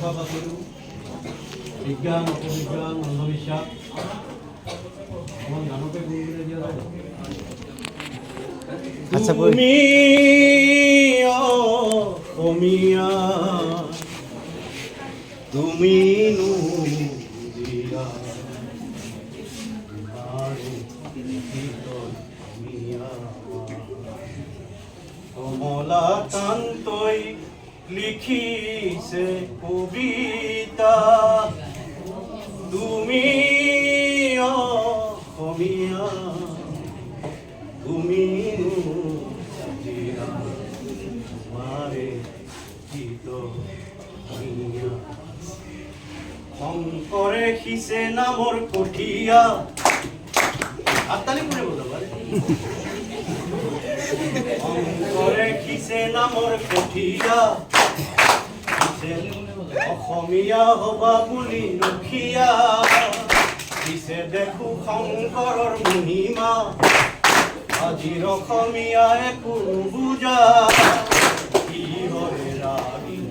কথা পাতিলোঁ বিজ্ঞান অপবিজ্ঞান অন্ধবিশ্বাস অকণমান গানতে গুণগুণাই দিয়া যায় তুমি অসমীয়া তুমি কমলাকান্তই লিখিছে কবিতা তুমি অসমীয়া তুমি তোমাৰে গীত শংকৰে সিঁচে নামৰ কঠীয়া আত্তালি কোনে বজাব শংকৰে সিঁচে নামৰ কঠীয়া অসমীয়া হবা বুলি ৰখীয়া পিছে দেখো শংকৰৰ মহিমা আজিৰ অসমীয়া একো বুজা কি হৰে ৰাগী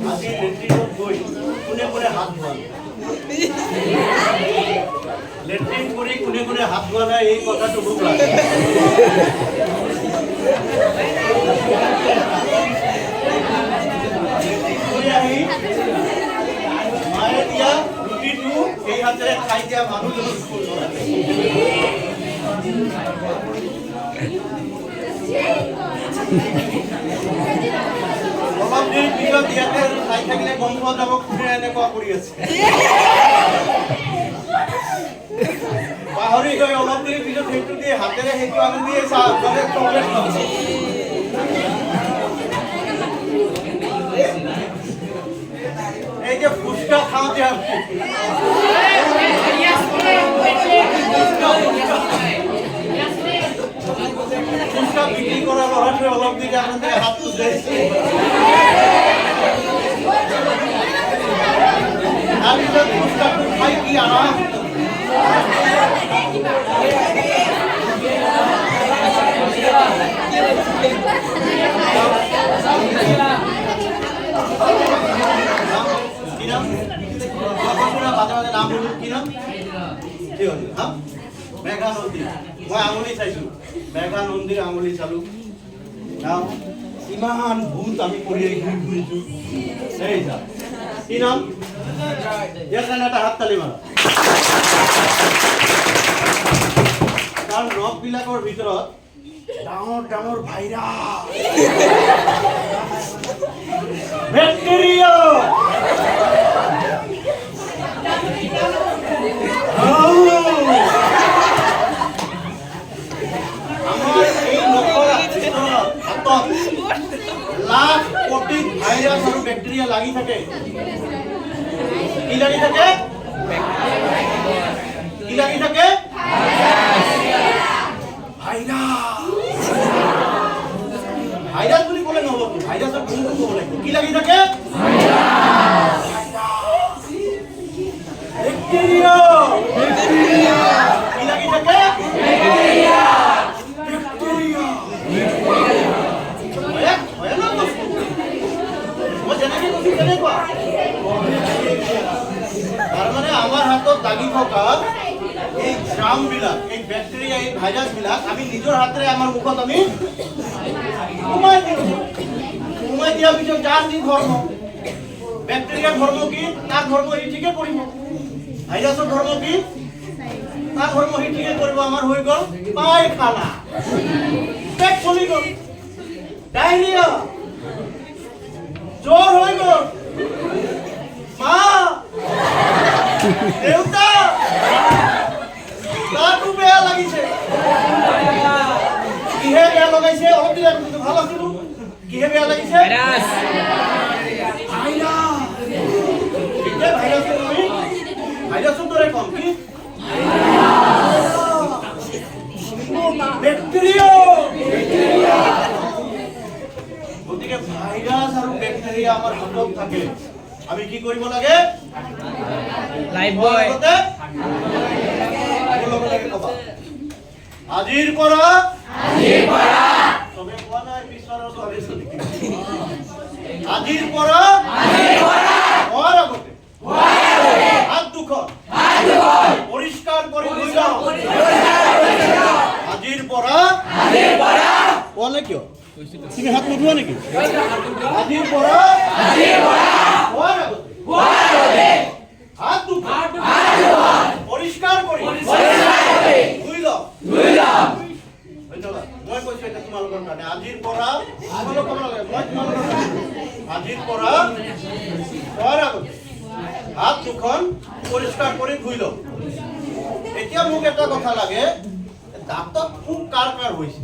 আজি লেট্ৰিনত গৈ কোনে কোনে হাত ধোৱা লেট্ৰিন কৰি কোনে কোনে হাত ধোৱা নাই এই কথাটো মোক লাগে আহি মায়ে দিয়া ৰুটিটো এই হাতেৰে খাই দিয়া মানুহজনক অলপ দেৰি পিছত ইয়াতে চাই থাকিলে গম পোৱা যাব কোনে এনেকুৱা কৰি আছে পাহৰি গৈ অলপ দেৰি পিছত সেইটো দিয়ে হাতেৰে সেইটো আঙুলি দিয়ে চকলেট খাচ্ছে এই যে ফুচকা খাওঁতে ফুচকা বিক্রি করা লড়াতে অলপ দিকে আপনাদের হাত তুলছে আমি তো ফুচকা খাই কি আরাম কি নাম নাম বলুন কি নাম ঠিক আছে হ্যাঁ মেঘা নদী মই আঙুলি চাইছো মেঘা নদীৰ আঙুলি চালো ইমান ভূত আমি কঢ়িয়াই ঘূৰি ফুৰিছো এই যা কি নাম ইয়াৰ কাৰণে এটা হাত তালি মাৰা তাৰ নখবিলাকৰ ভিতৰত ডাঙৰ ডাঙৰ ভাইৰাছ বেক্টেৰিয়া লাখ কোটি ভাইৰাস আৰু ব্যাকটেৰিয়া লাগি থাকে কি লাগি থাকে ভাইৰাস বুলি ক'লে নহব ভাইৰাসৰ গুণটো ক'ব লাগিব কি লাগি থাকে ব্যাকটেরিয়া কি লাগি থাকে মানে আমার হাতত লাগি থকা এই জামবিলাক এই ব্যাকটেরিয়া এই ভাইরাসবিলাক আমি নিজৰ হাতেৰে আমাৰ মুখত আমি সোমাই দিয়া পিছত যাৰ যি ধৰ্ম ব্যাকটেৰিয়াৰ ধৰ্ম কি তাৰ ধৰ্ম সি ঠিকে কৰিব ভাইৰাসৰ ধৰ্ম কি তাৰ ধৰ্ম সি ঠিকে কৰিব আমাৰ হৈ গ'ল পায়খানা পেট ফুলি গ'ল ডায়ৰিয়া জ্বৰ হৈ গ'ল মা দেউতা তাতো বেয়া লাগিছে কিহে বেয়া লগাইছে অলপ দিলে ভাল আছিল কিহে বেয়া লাগিছে ভাইৰাসৰ দৰে কম কি ব্যাকটেৰিয়া বেক্টেৰিয়া আমাৰ হাতত থাকে আমি কি কৰিব লাগে লাইফ বয় আজিৰ পৰা চবে কোৱা নাই পিছৰৰ চবে আজিৰ পৰা হোৱাৰ আগতে হাত দুখন পৰিষ্কাৰ কৰি ধুই লওঁ আজিৰ পৰা কোৱা নাই কিয় তুমি হাত নুধুৱা নেকি আজিৰ পৰা হোৱাৰ আগতে হাত দুখন পৰিষ্কাৰ কৰি ধুই লওঁ ধন্যবাদ মই কৈছো এটা তোমালোকৰ কাৰণে আজিৰ পৰা আজিৰ পৰা হোৱাৰ আগতে হাত দুখন পৰিষ্কাৰ কৰি ধুই লওঁ এতিয়া মোক এটা কথা লাগে দাঁতত পোক কাৰ কাৰ হৈছে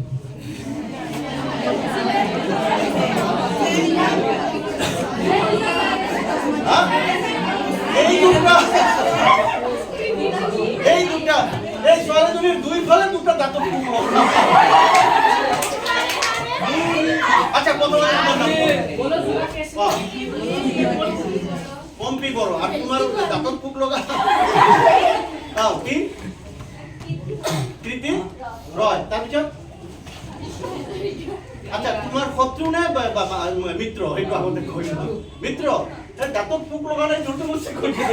এই ছোৱালীজনীৰ দুইফালে দুটা দাঁতত পোক আচ্ছা কত পম্পি কৰো আৰ তোমাৰ দাঁতত পোক লগা কি কৃতি ৰয় তাৰপিছত আচ্ছা তোমাৰ শত্ৰু নে মিত্ৰ এইটো আগতে কৈছো মিত্ৰ দাঁতত পোক লগা নাই জোৰটো মুছে কৈছো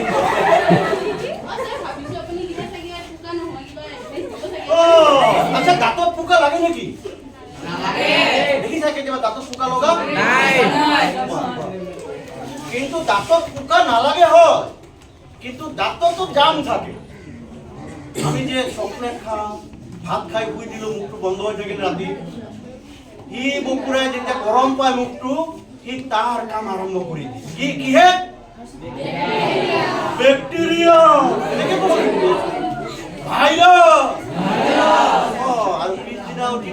আচ্ছা দাঁতত পোকা লাগে নাকি দেখিছা কেতিয়াবা দাঁতত পোকা লগা কিন্তু দাঁতত পোকা নালাগে হয় কিন্তু দাঁততো জাম থাকে আমি যে চকলেট খাওঁ ভাত খাই শুই দিলো মুখটো বন্ধ হৈ থাকিল ৰাতি সি বকুৰাই যেতিয়া গৰম পায় মুখটো সি তাৰ কাম আৰম্ভ কৰি দিয়ে কিহে বেক্টেৰিয়া ভাইৰাছ আৰু পিছদিনা উঠি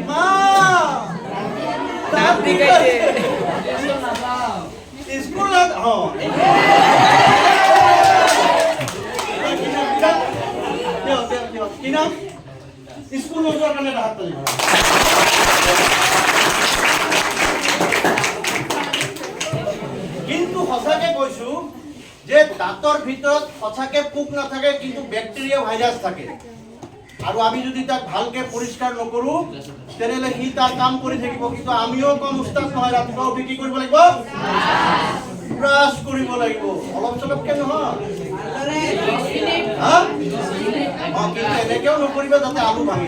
স্কুল কি নাম স্কুল নোযোৱাৰ কাৰণে হাত তালিব কিন্তু সঁচাকে কৈছো যে দাঁতৰ ভিতৰত সঁচাকে পোক নাথাকে কিন্তু বেক্টেৰিয়া ভাইৰাছ থাকে আৰু আমি যদি তাক ভালকে পৰিষ্কাৰ নকৰো তেনেহলে সি তাৰ কাম কৰি থাকিব কিন্তু আমিও কম উস্তাদ নহয় ৰাতিপুৱা উঠি কি কৰিব লাগিব ব্ৰাছ কৰিব লাগিব অলপ চলপকে নহয় কিন্তু এনেকেও নকৰিবা যাতে আলু ভাঙি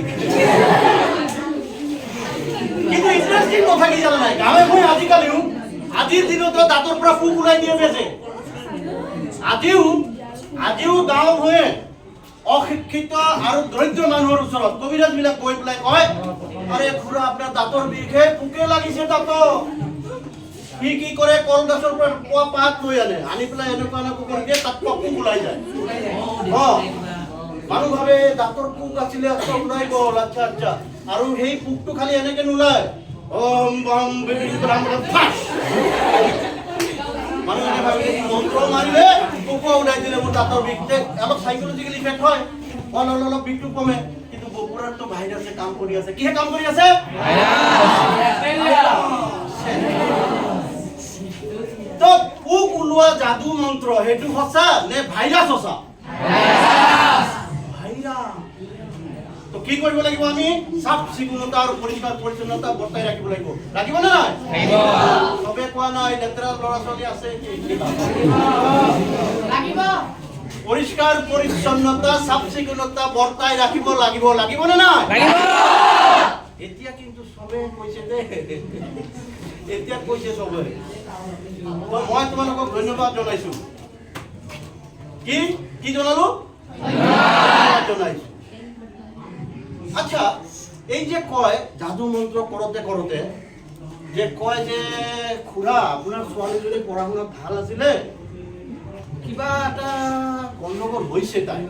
কিন্তু ইণ্টাৰেষ্টিং কথা কি জানা নাই গাঁৱে মই আজিকালিও আজিৰ দিনতো দাঁতৰ পৰা পোক ওলাই দিয়ে বেছে আজিও গাঁও হৈ অশিক্ষিত আৰু দৰিদ্ৰ মানুহৰ ওচৰত কবিৰাজ বিলাক গৈ পেলাই কয় আৰে খুৰা আপোনাৰ দাঁতৰ বিষে পোকে লাগিছে দাঁত সি কি কৰে কলগছৰ পৰা পোৱা পাত লৈ আনি পেলাই এনেকুৱা কৰি দিয়ে তাত পোক ওলাই যায় মানুহ ভাবে দাঁতৰ পোক আছিলে ওলাই গ'ল আচ্ছা আচ্ছা আৰু সেই পোকটো খালি এনেকে নোলায় মানুহে ভাবে মন্ত্ৰ মাৰিলে পোক ওলাই দিলে মোৰ দাঁতৰ বিষ অলপ সাইকোলজিকেল ইফেক্ট হয় অলপ বিষটো কমে কিন্তু বকুৰাৰ তো ভাইৰাছে কাম কৰি আছে কিহে কাম কৰি আছে তো পোক ওলোৱা যাদু মন্ত্ৰ সেইটো সঁচা নে ভাইৰাছ সঁচা তো কি কৰিব লাগিব আমি সাফ চিকুণতা আৰু পৰিষ্কাৰ পৰিচ্ছন্নতা বৰ্তাই ৰাখিব লাগিব নে নাই সবে কোৱা নাই লেতেৰা ল'ৰা ছোৱালী আছে পৰিষ্কাৰ পৰিচ্ছন্নতা সাফ চিকুণতা বৰ্তাই ৰাখিব লাগিব নে নাই এতিয়া কিন্তু সবে কৈছে দে এতিয়া কৈছে সবে মই তোমালোকক ধন্যবাদ জনাইছো কি জনালো ধন্যবাদ জনাইছো আচ্ছা এই যে কয় জাদু মন্ত্র করতে যে কয় যে খুড়া আপনার ছোৱালী যদি পঢ়া শুনা ভাল আছিলে কিবা এটা গণ্ডগোল হৈছে তাই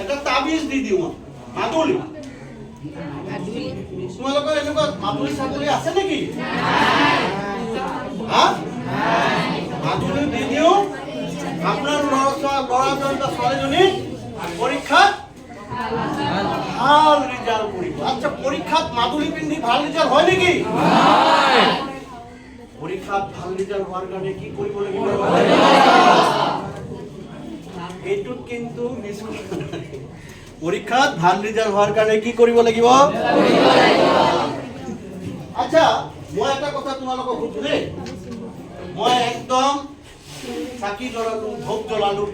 এটা তাবিজ দি দিওঁ মাদুলি তোমালোকৰ এনেকুৱা মাদুলি ছাগলী আছে নেকি মাদুলি দি দিওঁ আপোনাৰ ল'ৰাজন বা ছোৱালীজনী পৰীক্ষাত ভাল ৰেজাল্ট কৰিব আচ্ছা পৰীক্ষাত মাদুলি পিন্ধি ভাল ৰেজাল্ট হয় নাকি পৰীক্ষাত ভাল ৰিজাল্ট হোৱাৰ কাৰণে কি কৰিব লাগিব? এইটোত কিন্তু মিছ পৰীক্ষাত ভাল ৰিজাল্ট হোৱাৰ কাৰণে কি কৰিব লাগিব? আচ্ছা, মই এটা কথা তোমালোকক সুধো দেই। মই একদম চাকি জ্বলালো, ধূপ জ্বলালো,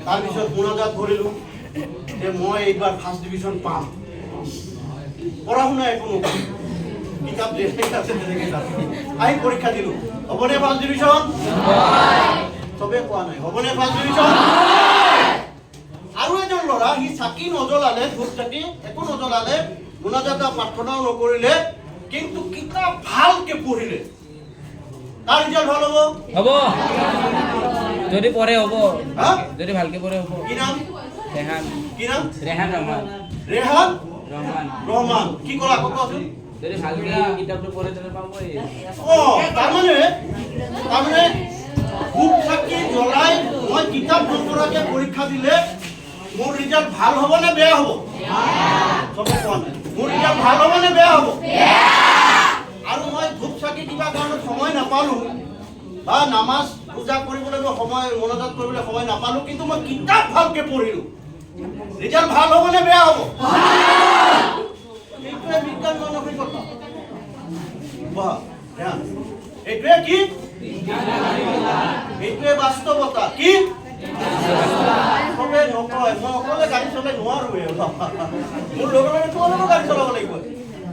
তাৰপিছত মোনাজাত কৰিলো যে মই এইবাৰ ফাৰ্ষ্ট ডিভিজন পাম। পঢ়া শুনা একো নকৰো, কিতাপ যেনেকৈ আছে তেনেকৈ আহি পৰীক্ষা দিলো। হ'বনে ফাৰ্ষ্ট ডিভিজন? চবে কোৱা নাই হ'বনে ফাৰ্ষ্ট ডিভিজন? আৰু এজন ল'ৰা, সি চাকি নজ্বলালে, ধূপ চাকি একো নজ্বলালে, মোনাজাত প্ৰাৰ্থনাও নকৰিলে, কিন্তু কিতাপ ভালকে পঢ়িলে, তাৰ ৰিজাল্ট ভাল হ'ব? হ'ব, যদি পঢ়ে হ'ব, হা? যদি ভালকে পঢ়ে হ'ব। কি নাম? ৰেহান। কি নাম? ৰেহান ৰহমান। ৰেহান ৰহমান। ৰহমান। কি ক'লা আকৌ কোৱাচোন? যদি ভালকে কিতাপটো পঢ়ে তেনে পাবই। তাৰমানে ধূপ চাকি জ্বলাই মই কিতাপ নপঢ়াকে পৰীক্ষা দিলে মোৰ ৰিজাল্ট ভাল হ'ব নে বেয়া হ'ব? চবে কোৱা নাই। মোৰ ৰিজাল্ট ভাল হ'ব নে বেয়া হ'ব? আৰু মই ধূপ চাকি কিবা কাৰণত সময় নাপালো বা নামাজ পূজা কৰিবলৈ মই সময়, মোনাজাত কৰিবলৈ সময় নাপালো, কিন্তু মই কিতাপ ভালকে পঢ়িলো, ৰিজাল্ট ভাল হ'ব নে বেয়া হ'ব? এইটোৱে বিজ্ঞান মানসিকতা। বাহ, এইটোৱে কি? এইটোৱে বাস্তৱতা। কি? চবে নকয়, মই অকলে গাড়ী চলাই নোৱাৰোৱে, মোৰ লগে লগে তোমালোকেও গাড়ী চলাব লাগিব।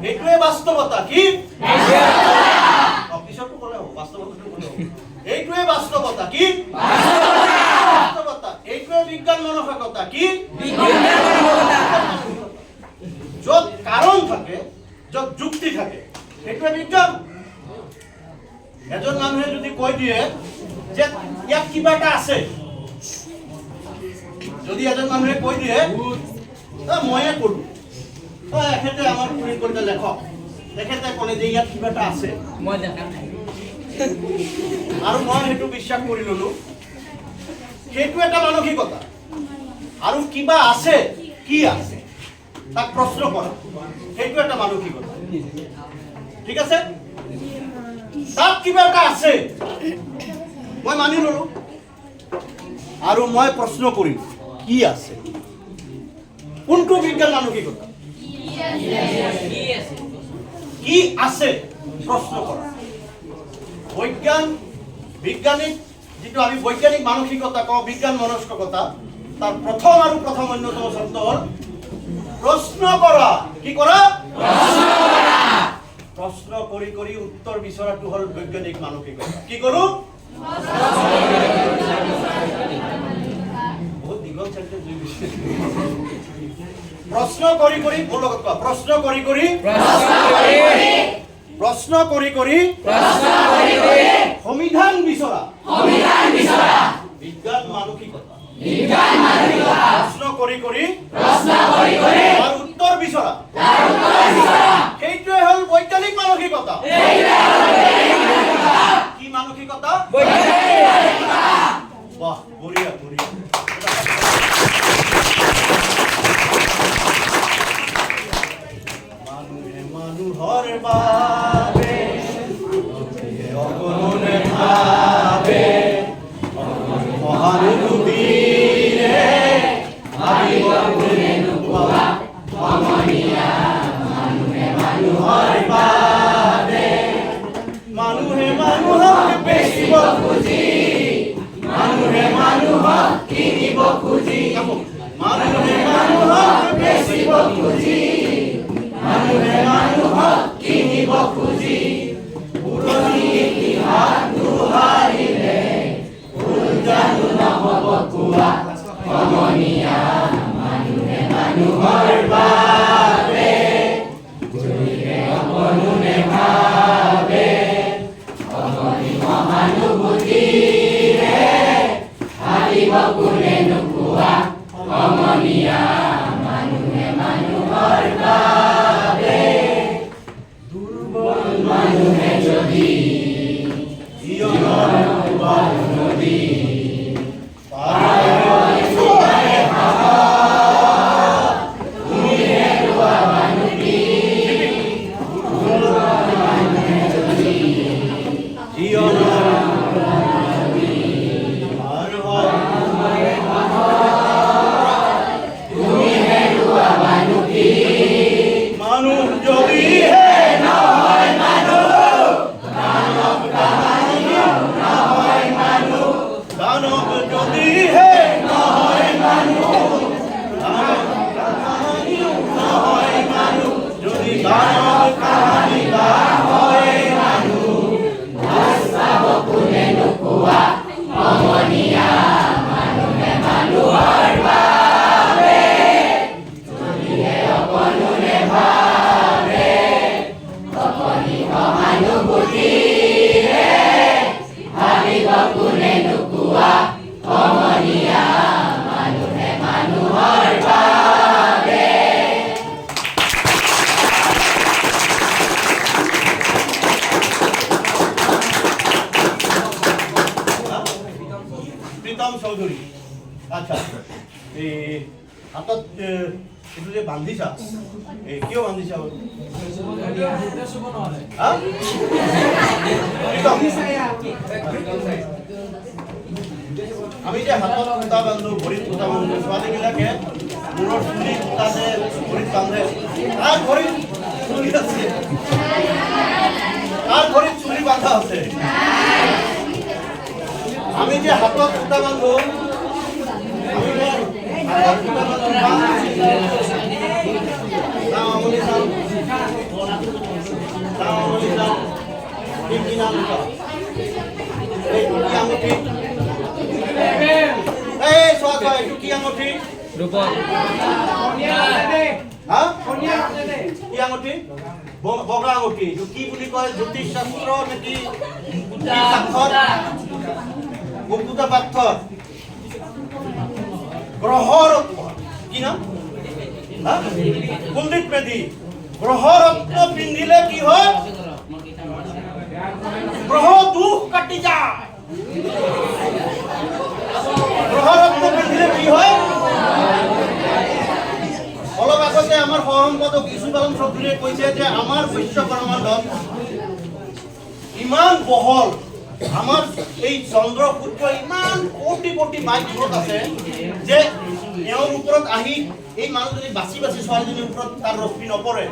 এইটোৱে বাস্তৱতা। কি? পিছতো ক'লে হ'ব, বাস্তৱতাটো ক'লে হ'ব। এইটোৱে বাস্তৱতা। কি? বাস্তৱতা। এইটোৱে বিজ্ঞান মানসিকতা। কি? য'ত কাৰণ থাকে, য'ত যুক্তি থাকে, সেইটোৱে বিজ্ঞান। এজন মানুহে যদি কৈ দিয়ে যে ইয়াত কিবা এটা আছে, যদি এজন মানুহে কৈ দিয়ে ময়ে কলো, এখেতে আমাৰ কবিতা লেখক, তেখেতে ক'লে যে ইয়াত কিবা এটা আছে, মই দেখা নাই, আৰু মই সেইটো বিশ্বাস কৰি ললো, সেইটো এটা মানসিকতা। আৰু কিবা আছে, কি আছে তাক প্ৰশ্ন কৰা, সেইটো এটা মানসিকতা। ঠিক আছে? তাত কিবা এটা আছে, মই মানি ললো, আৰু মই প্ৰশ্ন কৰিম কি আছে। কোনটো বিজ্ঞান মানসিকতা? কি আছে প্ৰশ্ন কৰা। বিজ্ঞানিক যিটো আমি বৈজ্ঞানিক মানসিকতা কওঁ, বিজ্ঞান মনস্কতা, তাৰ প্ৰথম অন্যতম শব্দ হ'ল প্ৰশ্ন কৰা। কি কৰা? প্ৰশ্ন কৰি কৰি উত্তৰ বিচৰাটো হ'ল বৈজ্ঞানিক মানসিকতা। কি কৰো? বহুত দীঘল চেন্টেন্স হৈ গৈছে। প্ৰশ্ন কৰি কৰি, মোৰ লগত কোৱা, প্ৰশ্ন কৰি কৰি সমিধান বিচৰা। বিজ্ঞান মানসিকতা। প্ৰশ্ন কৰি কৰি তাৰ উত্তৰ বিচৰা, সেইটোৱে হ'ল বৈজ্ঞানিক মানসিকতা। কি মানসিকতা? বাহ, বঢ়িয়া বঢ়িয়া। মানুহে মানুহৰ বাবে অগণনে ভাবে, মহানুভূতিৰে ভাবিব কোনে নোপোৱা সমনীয়া। মানুহে মানুহৰ বাবে, মানুহে মানুহক বেচিব খুজি, মানুহে মানুহক কিনিব খুজি, মানুহে মানুহক বেচিব খুজি, মানুহে মানুহক কিনিব খুজি। পুৰণি ইতিহাস দোহাৰিলে ভুল জানো নহ'ব কোৱা সমনীয়া। মানুহে মানুহৰ বাবে অকণো ভাবে, অগণি মহানুভূতিৰে ভাবিব কোনে নোপোৱা সমনীয়া। মানুহে মানুহৰ জীৱনৰ কাহানী বা হয় মানুহ আস্তাব কোনে নোকোৱা সমনীয়া মানুহে মানুহৰ বাবে যদিহে অকণোৰে ভাবে অকণি সহানুভূতিৰে ভাবিব কোনে নোকোৱা সমনীয়া মানুহে মানুহৰ বাবে প্ৰীতম চৌধুৰী আচ্ছা এই হাতত এইটো যে বান্ধিছা কিয় বান্ধিছা হা? প্ৰীতম আমি যে হাতত সূতা বান্ধো ভৰিত সূতা বান্ধো ছোৱালীবিলাকে মূৰৰ চুলি সূতা যে ভৰিত বান্ধে তাৰ ভৰিত চুলি আছে তাৰ ভৰিত চুলি বান্ধা আছে আমি যে হাতত সূতা বান্ধো আমি যে হাতত সূতা বান্ধো কি নাম এই আঙুঠি এই সোয়াদ ভাই কি আঙুঠি রূপক হ্যাঁ কি আঙুঠি বগা আঙুঠি কি বুলি কয় জ্যোতিষ শাস্ত্ৰ নেকি মুকুতা পাথৰ গ্ৰহৰত্ন কি নাম কুলদীপ মেধি গ্ৰহৰত্ন পিন্ধিলে কি হয় গ্ৰহ দুখ কাটি যায় গ্ৰহৰত্ন পিন্ধিলে কি হয় অলপ আগতে আমাৰ সহসম্পাদক ইছুকালাম চৌধুৰীয়ে কৈছে যে আমাৰ বিশ্বব্ৰহ্মাণ্ডত ইমান বহল আমাৰ এই চন্দ্ৰ সূৰ্য ইমান কোটি কোটি মাইল দূৰত আছে যে এওঁৰ ওপৰত আহি এই মানুহজনী বাছি বাছি ছোৱালীজনীৰ ওপৰত তাৰ ৰশ্মি নপৰে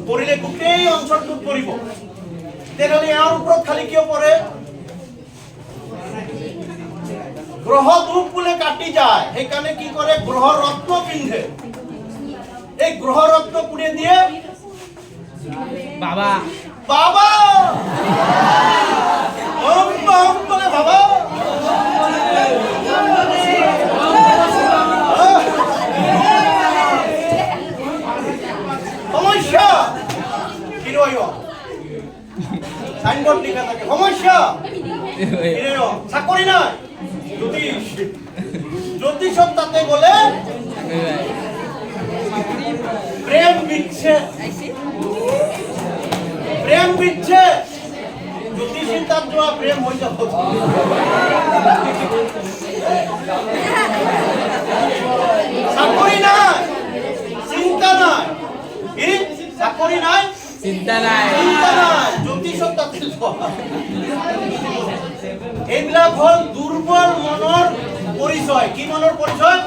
পৰিলে গোটেই অঞ্চলটোত পৰিব তেনেহ'লে এওঁৰ ওপৰত খালি কিয় পৰে গ্ৰহ দুখ বোলে কাটি যায় সেইকাৰণে কি কৰে গ্ৰহ ৰত্ন পিন্ধে এই গ্ৰহ ৰত্ন কোনে দিয়ে বাবা বাবা বলে বাবা সমস্যা কি রইব সাইনবোর্ড লিখা থাকে সমস্যা চাকরি নাই জ্যোতিষ জ্যোতিষত তাতে গলে প্রেম বিচ্ছে জ্যোতিষীর তাত যোৱা প্ৰেম হৈ যাব চাকৰি নাই চিন্তা নাই কি চাকৰি নাই চিন্তা নাই জ্যোতিষত তাতে যোৱা এইবিলাক হল দুৰ্বল মনৰ পৰিচয় কি মনৰ পৰিচয়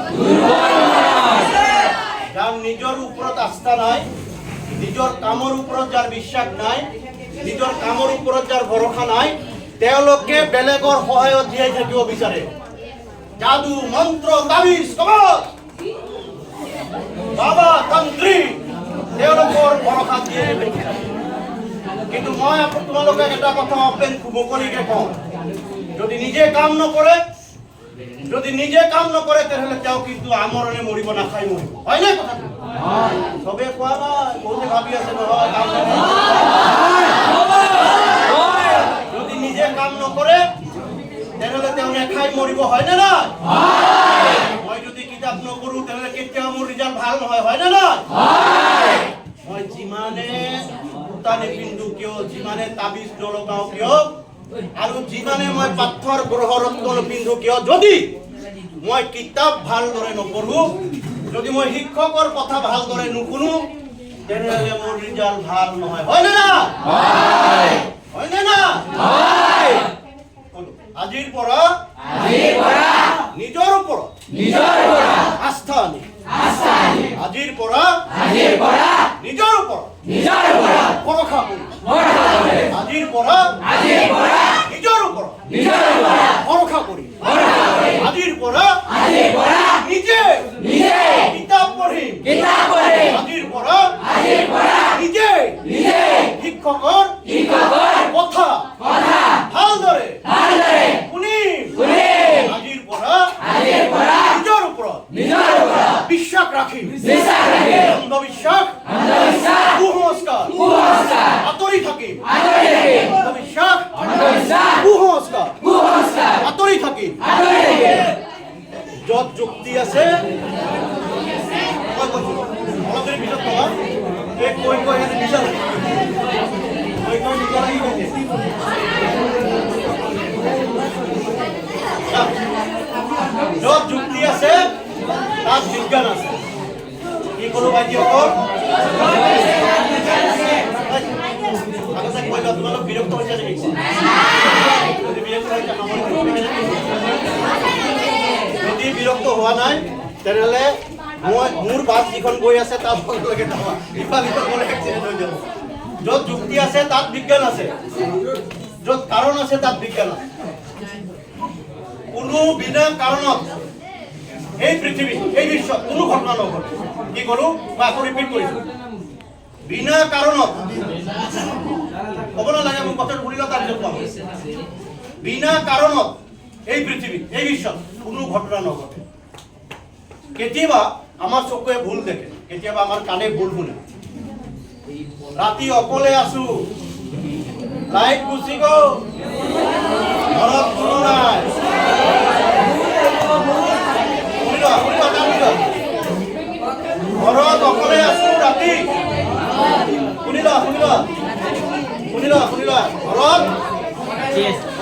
যাৰ নিজৰ ওপৰত আস্থা নাই নিজৰ কামৰ ওপৰত যাৰ বিশ্বাস নাই নিজৰ কামৰ ওপৰত যাৰ ভৰসা নাই তেওঁলোকে বেলেগৰ সহায়ত জীয়াই থাকিব বিচাৰে যাদু মন্ত্ৰ তাবিজ কবচ বাবা তন্ত্ৰী তেওঁলোকৰ ভৰসা জীয়াই থাকিব কিন্তু মই তোমালোকে এটা কথা অপেন মুকলিকে কওঁ যদি নিজে কাম নকৰে তেতিয়াহ'লে তেওঁ কিন্তু আমৰণে মৰিব নাখাই মৰিব হয় নে কথা সবে কোৱা নাই বহুতে ভাবি আছে নহয় কাম যদি নিজে কাম নকৰে তেনেহ'লে তেওঁ নেখাই মৰিব হয় নে নাই মই যদি কিতাপ নকৰোঁ তেনেহ'লে কেতিয়াও মোৰ ৰিজাল্ট ভাল নহয় হয় নে নাই মই যিমানে সূতা নিপিন্ধো কিয় যিমানে তাবিজ নলগাওঁ কিয় আৰু যিমানে মই পাথৰ গ্ৰহৰত্ন নিপিন্ধো কিয় যদি মই কিতাপ ভালদৰে নপঢ়ো যদি মই শিক্ষকৰ কথা ভালদৰে নুশুনো তেনেহ'লে মোৰ ৰিজাল্ট ভাল নহয় হয়নে না হয়নে না আজিৰ পৰা নিজৰ ওপৰত আস্থা আনি আজিৰ পৰা নিজৰ ওপৰত ভৰসা কৰি আজিৰ পৰা নিজৰ ওপৰত ভৰসা কৰি আজিৰ পৰা নিজে কিতাপ পঢ়িম আজিৰ পৰা নিজে শিক্ষকৰ কথা ভালদৰে শুনি আজিৰ পৰা নিজৰ ওপৰত বিশ্বাস ৰাখি অন্ধবিশ্বাস কুসংস্কাৰ আঁতৰি থাকিম অন্ধবিশ্বাস কুসংস্কাৰ আঁতৰি থাকিম য'ত যুক্তি আছে মই কৈছো অলপ দেৰি পিছত কবা এই কৈ ইয়াতে বিচাৰ কৈ নিজৰ লাগি গৈছে য'ত যুক্তি আছে তাত বিজ্ঞান আছে কি কৰো ভাইটিসকল আগতে কৈবা তোমালোক বিৰক্ত হৈছে নেকি যদি বিৰক্ত হোৱা নাই তেনেহ'লে মোৰ বাছ যিখন গৈ আছে তাত লগে যাবা ইফাল ইফাল গ'লে এক্সিডেণ্ট হৈ যাব য'ত যুক্তি আছে তাত বিজ্ঞান আছে য'ত কাৰণ আছে তাত বিজ্ঞান আছে কোনো বিনা কাৰণত এই পৃথিৱীত এই বিশ্বত কোনো ঘটনা নঘটে কি কৰো মই আকৌ ৰিপিট কৰিছো বিনা কাৰণত ক'ব নালাগে মোৰ কথাটো শুনিলে তাৰপিছত পাব বিনা কাৰণত এই পৃথিৱীত এই বিশ্বত কোনো ঘটনা নঘটে কেতিয়াবা আমাৰ চকুৱে ভুল দেখে কেতিয়াবা আমাৰ কাণে ভুল শুনে ৰাতি অকলে আছো লাইট গুচি গ'ল ঘৰত কোনো নাই ঘৰত অকলে আছো ৰাতি শুনিলা ঘৰত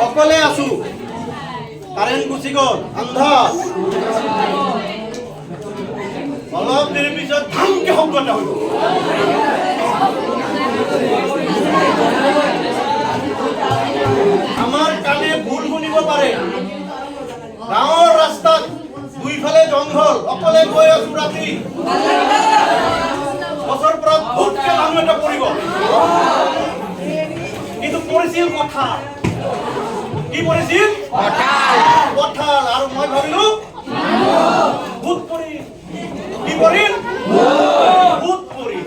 অকলে আছো কাৰেণ্ট গুচি গ'ল আন্ধাৰ অলপ দেৰি পিছত ধামকে শব্দ এটা হৈ গ'ল আমাৰ কাণে ভুল শুনিব পাৰে গাঁৱৰ ৰাস্তাত দুইফালে জংঘল অকলে গৈ আছো ৰাতি গছৰ পৰা ভুটকে মানুহ এটা পৰিব কিন্তু পৰিছিল কঁঠাল কি পৰিছিল কঁঠাল আৰু মই ভাবিলো ভূত পৰিল কি পৰিল ভূত পৰিল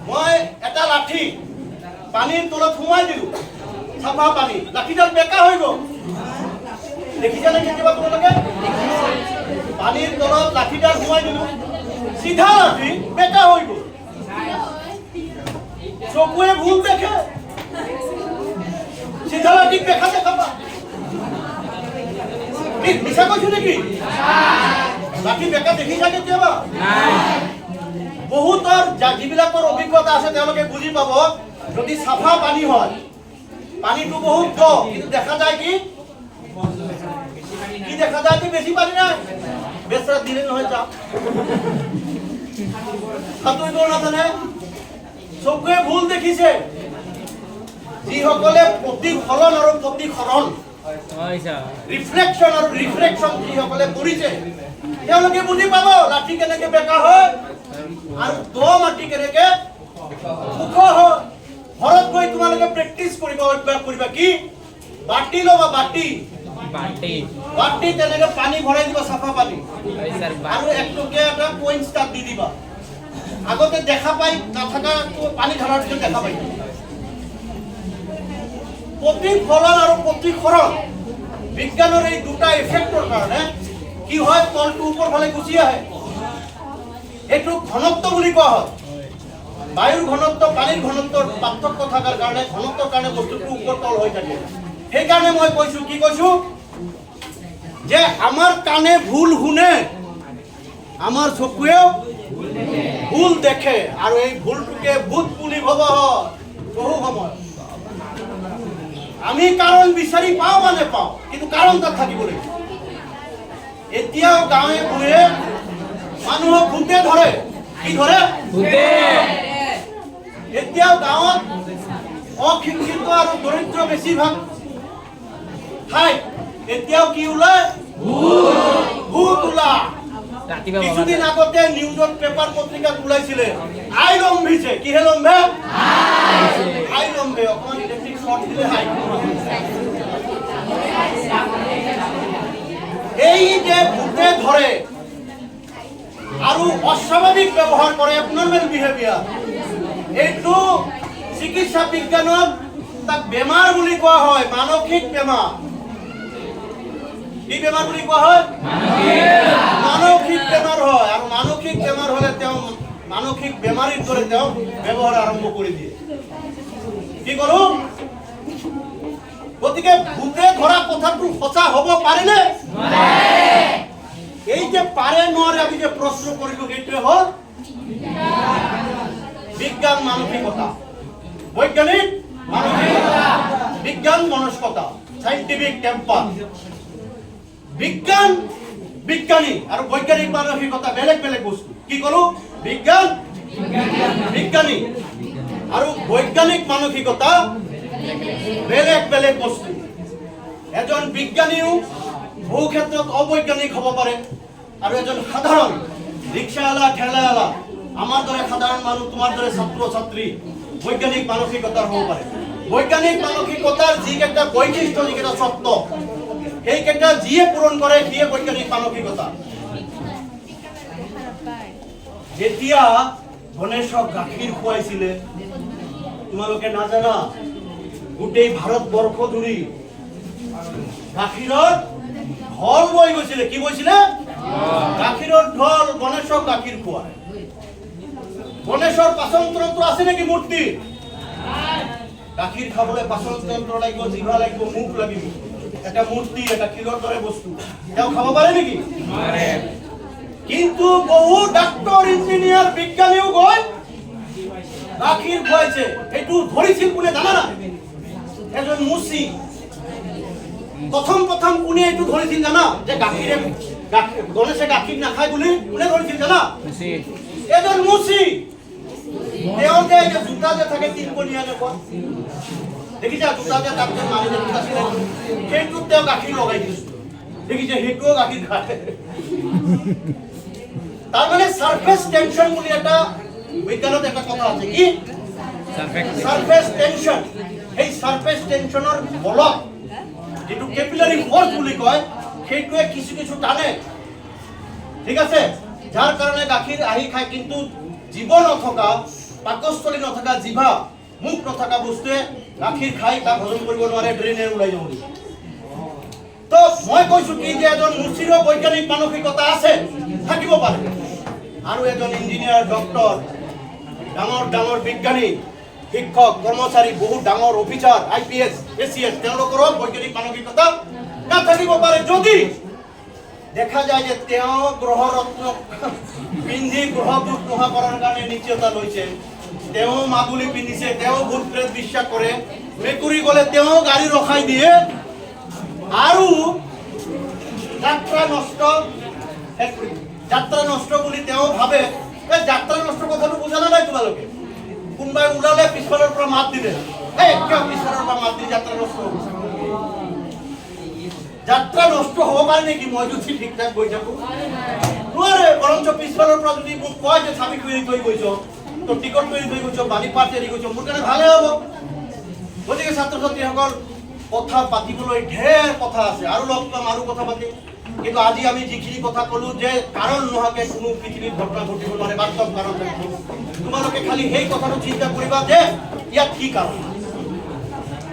মই এটা লাঠি পানীৰ তলত সোমাই দিলো চাফা পানী লাঠিডাল বেকা হৈ গ'ল দেখিছানে কেতিয়াবা তোমালোকে পানীৰ তলত লাঠিডাল সোমাই দিলো চিধা লাঠি বেকা হৈ গ'ল চকুৱে ভুল দেখে চিধা লাঠি বেকা দেখাবা মিছা কৈছো নেকি লাঠি বেকা দেখিছা কেতিয়াবা বহুতৰ যিবিলাকৰ অভিজ্ঞতা আছে তেওঁলোকে বুজি পাব যদি চাফা পানী হয় পানীটো বহুত দ কিন্তু দেখা যায় কি দেখা যায় কি বেছি পানী নাই বেচৰা দিলে নহয় যা সাঁতুৰিব নাজানে চকুৱে ভুল দেখিছে যিসকলে প্ৰতিফলন আৰু প্ৰতিসৰণ ৰিফ্লেকশ্যন আৰু ৰিফ্ৰেকশ্যন যিসকলে কৰিছে তেওঁলোকে বুজি পাব লাঠি কেনেকে বেকা হয় আৰু দ মাটি কেনেকে ওখ হয় ঘৰত গৈ তোমালোকে প্ৰেক্টিচ কৰিব অভ্যাস কৰিবা কি বাটি ল'বা বাটি তেনেকে পানী ভৰাই দিবা চাফা পানী আৰু একটকীয়া এটা পইণ্ট তাত দি দিবা আগতে দেখা পাই নাথাকা পানী ঢালাৰ পিছত দেখা পাই প্ৰতিফলন আৰু প্ৰতিসৰণ বিজ্ঞানৰ এই দুটা ইফেক্টৰ কাৰণে কি হয় তলটো ওপৰ ফালে গুচি আহে এইটো ঘনত্ব বুলি কোৱা হয় বায়ুৰ ঘনত্ব পানীৰ ঘনত্বৰ পাৰ্থক্য থকাৰ কাৰণে ঘনত্বৰ কাৰণে বস্তুটো ওপৰ তল হৈ থাকে সেইকাৰণে মই কৈছো কি কৈছো যে আমাৰ কাণে ভুল শুনে আমাৰ চকুৱেও ভুল দেখে আৰু এই ভুলটোকে ভূত বুলি ভবা হয় বহু সময় আমি কাৰণ বিচাৰি পাওঁ বা নেপাওঁ কিন্তু কাৰণ তাত থাকিব লাগিব এতিয়াও গাঁৱে ভূঞে মানুহক ভূতে ধৰে কি ধৰে এতিয়াও গাঁৱত অশিক্ষিত আৰু দৰিদ্ৰ বেছিভাগ ঠাইত এতিয়াও কি ওলায় ভূত ওলায় কিছুদিন আগতে নিউজত পেপাৰ পত্ৰিকাত ওলাইছিলে আই লম্ভিছে কিহে লম্ভে আই লম্ভে অকমান ইলেক্ট্ৰিক শ্বৰ্ট দিলে আই এই যে ভূতে ধৰে আৰু অস্বাভাৱিক ব্যৱহাৰ কৰে এবনৰ্মেল বিহেভিয়াৰ এইটো চিকিৎসা বিজ্ঞানত তাক বেমাৰ বুলি কোৱা হয়, মানসিক বেমাৰ। কি বেমাৰ বুলি কোৱা হয়? মানসিক বেমাৰ হয়। আৰু মানসিক বেমাৰ হলে তেওঁ মানসিক বেমাৰীৰ দৰে তেওঁ ব্যৱহাৰ আৰম্ভ কৰি দিয়ে। কি কৰো? গতিকে ভূতে ধৰা কথাটো সঁচা হ'ব পাৰেনে? এই যে পাৰে নোৱাৰে আমি যে প্ৰশ্ন কৰিলো সেইটোৱে হ'ল বিজ্ঞান মানসিকতা, বৈজ্ঞানিক মানসিকতা, বিজ্ঞান মনস্কতা, সাইন্টিফিক টেম্পাৰ। বিজ্ঞান বিজ্ঞানী আৰু বৈজ্ঞানিক মানসিকতা বেলেগ বেলেগ বস্তু। কি কৰো? বিজ্ঞান বিজ্ঞানী আৰু বৈজ্ঞানিক মানসিকতা বেলেগ বেলেগ বস্তু। এজন বিজ্ঞানীও বহু ক্ষেত্ৰত অবৈজ্ঞানিক হ'ব পাৰে আৰু এজন সাধাৰণ ৰিক্সাৱালা ঠেলাৱালা আমাৰ দৰে সাধাৰণ মানুহ তোমাৰ দৰে ছাত্ৰ ছাত্ৰী বৈজ্ঞানিক মানসিকতাৰ হ'ব পাৰে। বৈজ্ঞানিক মানসিকতাৰ যিকেইটা বৈশিষ্ট্য যিকেইটা স্বত্ব সেইকেইটা যিয়ে পূৰণ কৰে সিয়ে বৈজ্ঞানিক মানসিকতা। যেতিয়া গণেশক গাখীৰ খুৱাইছিলে তোমালোকে নাজানা, গোটেই ভাৰতবৰ্ষ জুৰি গাখীৰৰ ঢল বৈ গৈছিলে। কি বৈছিলে? গাখীৰৰ ঢল। গণেশক গাখীৰ খুৱায়। গণেশৰ পাচন তন্ত্ৰ আছে নাকি মূৰ্তি? গাখীৰ খাবলৈ পাচন তন্ত্ৰ লাগিব, জিভা লাগিব, মুখ লাগিব। এটা মূৰ্তি, এটা ক্ষীৰৰ দৰে বস্তু তেওঁ খাব পাৰে নেকি? কিন্তু বহু ডাক্তৰ, ইঞ্জিনিয়াৰ, বিজ্ঞানীও গৈ গাখীৰ খুৱাইছে। এইটো ধৰিছিল কোনে জানা না? এজন মুচি। প্ৰথম কোনে এইটো ধৰিছিল জানা? যে গাখীৰে গণেশে গাখীৰ নাখায় বুলি কোনে ধৰিছিল জানা? এজন মুচি। তেওঁ যে জোতা যে থাকে তিনকণীয়া দেখোন, দেখিছা? জোতা যে তাত যে মাৰি জোতা ছিলে সেইটোত তেওঁ গাখীৰ লগাই দিছিল। দেখিছে? সেইটোও গাখীৰ খায়। তাৰমানে সাৰফেস টেনশন বুলি এটা বিজ্ঞানত এটা কথা আছে। কি? Surface tension. এই সাৰফেস টেনশনৰ বলত যেটো ক্যাপিলাৰি ফোৰ্স বুলি কয় সেইটোৱে কিছু কিছু টানে। ঠিক আছে? যাৰ কাৰণে গাখীৰ আহি খায়। কিন্তু জীৱ নথকা, পাকস্থলী নথকা, জিভা মুখ নথকা বস্তুৱে গাখীৰ খাই তাক হজম কৰিব নোৱাৰে, ড্ৰেইনে ওলাই যাব। তো মই কৈছো কি যে এজন মুচিৰ বৈজ্ঞানিক মানসিকতা আছে, থাকিব পাৰে। আৰু এজন ইঞ্জিনিয়াৰ, ডক্টৰ, ডাঙৰ ডাঙৰ বিজ্ঞানী, শিক্ষক, কৰ্মচাৰী, বহুত ডাঙৰ অফিচাৰ, IPS, ACS তেওঁলোকৰো বৈজ্ঞানিক মানসিকতা নাথাকিব পাৰে। যদি দেখা যায় যে তেওঁ গ্ৰহৰত্ন পিন্ধি গ্ৰহটোক নোহোৱা কৰাৰ কাৰণে নিশ্চয়তা লৈছে, তেওঁ মাদুলি পিন্ধিছে, তেওঁ ভূত প্ৰেত বিশ্বাস কৰে, মেকুৰী গ'লে তেওঁ গাড়ী ৰখাই দিয়ে, আৰু যাত্ৰা নষ্ট বুলি তেওঁ ভাবে। যাত্ৰা নষ্ট কথাটো বুজা নাই তোমালোকে? কোনোবাই ওলালে পিছফালৰ পৰা মাত দিলে, পিছফালৰ পৰা মাত দি যাত্ৰা নষ্ট হ'ব। যাত্ৰা নষ্ট হ'ব পাৰে নেকি মই যদি ঠিক ঠাক গৈ থাকো? নোৱাৰে। বৰঞ্চ পিছফালৰ পৰা যদি মোক কয় যে চাবি এৰি থৈ গৈছ, তোৰ টিকট এৰি থৈ গৈছ, বালি পাৰ্ট এৰি গৈছ, মোৰ কাৰণে ভালে হ'ব। গতিকে ছাত্ৰ ছাত্ৰীসকল, কথা পাতিবলৈ ঢেৰ কথা আছে, আৰু লগ পাম, আৰু কথা পাতিম। কিন্তু আজি আমি যিখিনি কথা ক'লো যে কাৰণ নোহোৱাকৈ কোনো পৃথিৱীত ঘটনা ঘটিব নোৱাৰে, বাস্তৱ কাৰণ থাকিব। তোমালোকে খালি সেই কথাটো চিন্তা কৰিবা যে ইয়াত কি কাৰণ।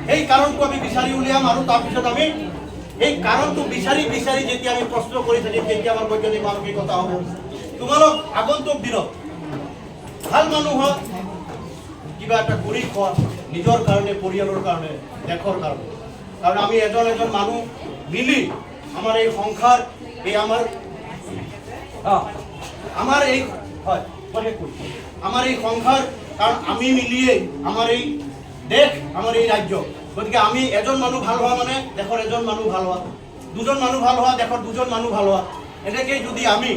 সেই কাৰণটো আমি বিচাৰি উলিয়াম, আৰু তাৰপিছত আমি এই কাৰণটো বিচাৰি বিচাৰি যেতিয়া আমি প্ৰশ্ন কৰি থাকিম তেতিয়া আমাৰ বৈজ্ঞানিক মানসিকতা হ'ব। তোমালোক আগন্তুক দিনত ভাল মানুহ হোৱা, কিবা এটা কৰি খোৱা, নিজৰ কাৰণে, পৰিয়ালৰ কাৰণে, দেশৰ কাৰণে। কাৰণ আমি এজন এজন মানুহ মিলি আমাৰ এই সংসাৰ, এই আমাৰ এই হয় আমাৰ এই সংসাৰ, কাৰণ আমি মিলিয়ে আমাৰ এই দেশ, আমাৰ এই ৰাজ্য। গতিকে আমি এজন মানুহ ভাল হোৱা মানে দেশৰ এজন মানুহ ভাল হোৱা, দুজন মানুহ ভাল হোৱা, দেশৰ দুজন মানুহ ভাল হোৱা। এনেকেই যদি আমি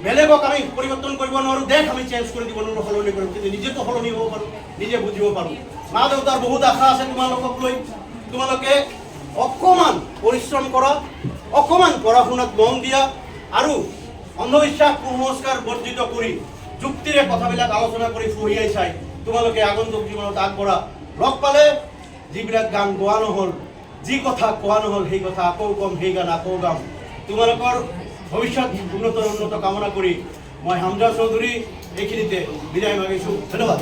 বেলেগক আমি পৰিৱৰ্তন কৰিব নোৱাৰোঁ, দেশ আমি চেঞ্জ কৰি দিব নোৱাৰোঁ, সলনি কৰিব, কিন্তু নিজেতো সলনি হ'ব পাৰোঁ, নিজে বুজিব পাৰোঁ। মা দেউতাৰ বহুত আশা আছে তোমালোকক লৈ। তোমালোকে অকণমান পৰিশ্ৰম কৰা, অকণমান পঢ়া শুনাত মন দিয়া, আৰু অন্ধবিশ্বাস কুসংস্কাৰ বৰ্জিত কৰি যুক্তিৰে কথাবিলাক আলোচনা কৰি ফুৰিয়াই চাই তোমালোকে আগন্তুক জীৱনত আগবঢ়া। লগ পালে যিবিলাক গান গোৱা নহ'ল, যি কথা কোৱা নহ'ল, সেই কথা আকৌ ক'ম, সেই গান আকৌ গাম। তোমালোকৰ ভৱিষ্যত উন্নত কামনা কৰি মই হামজা চৌধুৰী এইখিনিতে বিদায় মাগিছোঁ। ধন্যবাদ।